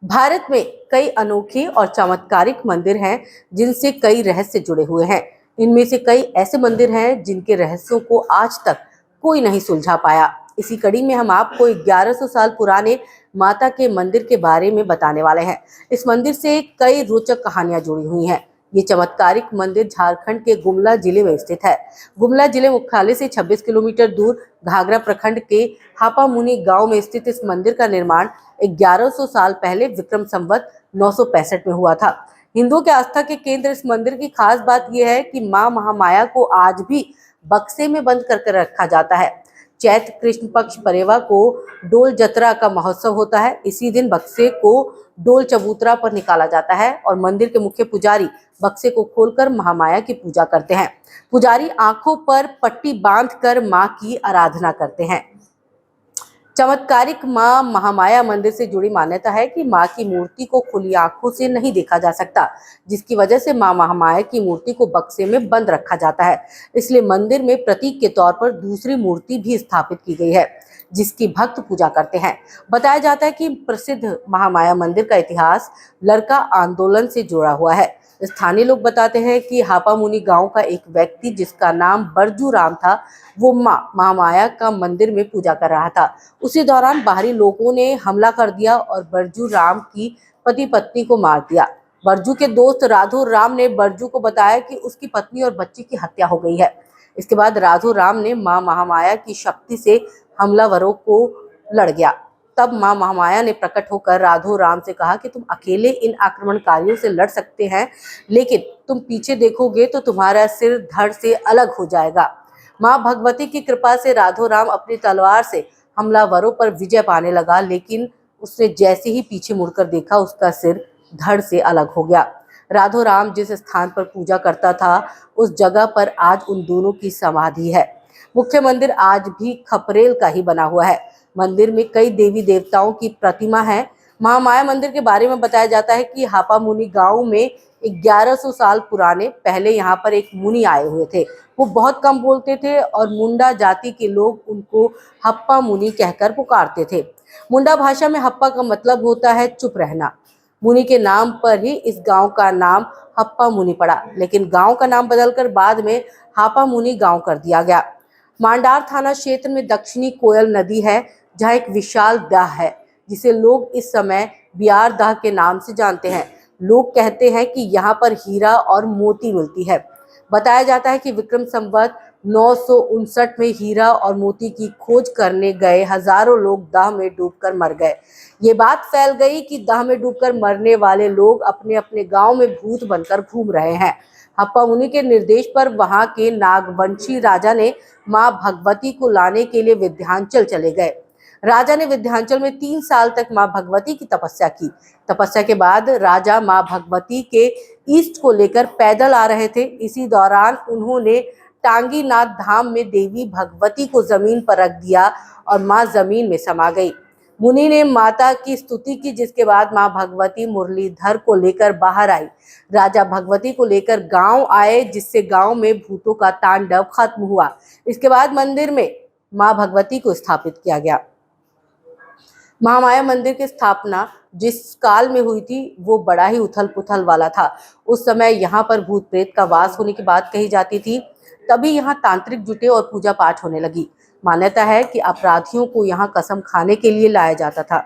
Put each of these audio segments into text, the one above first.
भारत में कई अनोखे और चमत्कारिक मंदिर हैं जिनसे कई रहस्य जुड़े हुए हैं। इनमें से कई ऐसे मंदिर हैं जिनके रहस्यों को आज तक कोई नहीं सुलझा पाया। इसी कड़ी में हम आपको 1100 साल पुराने माता के मंदिर के बारे में बताने वाले हैं। इस मंदिर से कई रोचक कहानियां जुड़ी हुई हैं। ये चमत्कारिक मंदिर झारखंड के गुमला जिले में स्थित है। गुमला जिले मुख्यालय से 26 किलोमीटर दूर घाघरा प्रखंड के हापामुनि गांव में स्थित इस मंदिर का निर्माण 1100 साल पहले विक्रम संवत 965 में हुआ था। हिंदुओं के आस्था के केंद्र इस मंदिर की खास बात यह है कि मां महामाया को आज भी बक्से में बंद कर रखा जाता है। चैत्र कृष्ण पक्ष परेवा को डोल जतरा का महोत्सव होता है। इसी दिन बक्से को डोल चबूतरा पर निकाला जाता है और मंदिर के मुख्य पुजारी बक्से को खोलकर महामाया की पूजा करते हैं। पुजारी आंखों पर पट्टी बांधकर मां की आराधना करते हैं। चमत्कारिक मां महामाया मंदिर से जुड़ी मान्यता है कि मां की मूर्ति को खुली आंखों से नहीं देखा जा सकता, जिसकी वजह से मां महामाया की मूर्ति को बक्से में बंद रखा जाता है। इसलिए मंदिर में प्रतीक के तौर पर दूसरी मूर्ति भी स्थापित की गई है, जिसकी भक्त पूजा करते हैं। बताया जाता है कि प्रसिद्ध महामाया मंदिर का इतिहास लड़का आंदोलन से जुड़ा हुआ है। स्थानीय लोग बताते हैं कि हापामुनि गांव का एक व्यक्ति जिसका नाम बरजू राम था, वो मां महामाया का मंदिर में पूजा कर रहा था। उसी दौरान बाहरी लोगों ने हमला कर दिया और बरजू राम की पति पत्नी को मार दिया। बरजू के दोस्त राधो राम ने बरजू को बताया कि उसकी पत्नी और बच्ची की हत्या हो गई है। इसके बाद राधो राम ने मां महामाया की शक्ति से हमलावरों को लड़ गया। तब मां महामाया ने प्रकट होकर राधो राम से कहा कि तुम अकेले इन आक्रमणकारियों से लड़ सकते हैं, लेकिन तुम पीछे देखोगे तो तुम्हारा सिर धड़ से अलग हो जाएगा। मां भगवती की कृपा से राधो राम अपनी तलवार से हमलावरों पर विजय पाने लगा, लेकिन उसने जैसे ही पीछे मुड़कर देखा, उसका सिर धड़ से अलग हो गया। राधो राम जिस स्थान पर पूजा करता था, उस जगह पर आज उन दोनों की समाधि है। मुख्य मंदिर आज भी खपरेल का ही बना हुआ है। मंदिर में कई देवी देवताओं की प्रतिमा है। महामाया मंदिर के बारे में बताया जाता है कि हापामुनि गांव में 1100 साल पुराने पहले यहाँ पर एक मुनि आए हुए थे। वो बहुत कम बोलते थे और मुंडा जाति के लोग उनको हप्पा मुनि कहकर पुकारते थे। मुंडा भाषा में हप्पा का मतलब होता है चुप रहना। मुनि के नाम पर ही इस गांव का नाम हप्पा मुनि पड़ा, लेकिन गांव का नाम बदलकर बाद में हापा मुनि गांव कर दिया गया। मांडार थाना क्षेत्र में दक्षिणी कोयल नदी है, जहाँ एक विशाल दाह है, जिसे लोग इस समय बियार दाह के नाम से जानते हैं। लोग कहते हैं कि यहाँ पर हीरा और मोती मिलती है। बताया जाता है कि विक्रम संवत 959 में हीरा और मोती की खोज करने गए हजारों लोग दाह में डूबकर मर गए। ये बात फैल गई कि दाह में डूबकर मरने वाले लोग अपने अपने गांव में भूत बनकर घूम रहे हैं। हप्पा मुनि के निर्देश पर वहां के नागवंशी राजा ने मां भगवती को लाने के लिए विंध्याचल चले गए। राजा ने विंध्याचल में 3 साल तक मां भगवती की तपस्या की। तपस्या के बाद राजा मां भगवती के ईस्ट को लेकर पैदल आ रहे थे। इसी दौरान उन्होंने टांगीनाथ धाम में देवी भगवती को जमीन पर रख दिया और मां जमीन में समा गई। मुनि ने माता की स्तुति की, जिसके बाद मां भगवती मुरलीधर को लेकर बाहर आई। राजा भगवती को लेकर गांव आए, जिससे गांव में भूतों का तांडव खत्म हुआ। इसके बाद मंदिर में मां भगवती को स्थापित किया गया। महामाया मंदिर की स्थापना जिस काल में हुई थी, वो बड़ा ही उथल पुथल वाला था। उस समय यहाँ पर भूत प्रेत का वास होने की बात कही जाती थी। तभी यहाँ तांत्रिक जुटे और पूजा पाठ होने लगी। मान्यता है कि अपराधियों को यहाँ कसम खाने के लिए लाया जाता था।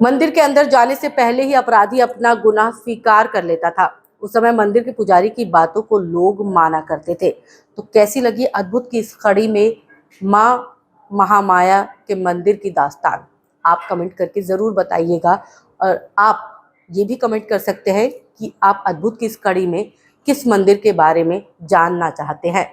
मंदिर के अंदर जाने से पहले ही अपराधी अपना गुनाह स्वीकार कर लेता था। उस समय मंदिर के पुजारी की बातों को लोग माना करते थे। तो कैसी लगी अद्भुत की इस कड़ी में मां महामाया के मंदिर की दास्तान? आप कमेंट करके ज़रूर बताइएगा। और आप ये भी कमेंट कर सकते हैं कि आप अद्भुत की इस कड़ी में किस मंदिर के बारे में जानना चाहते हैं।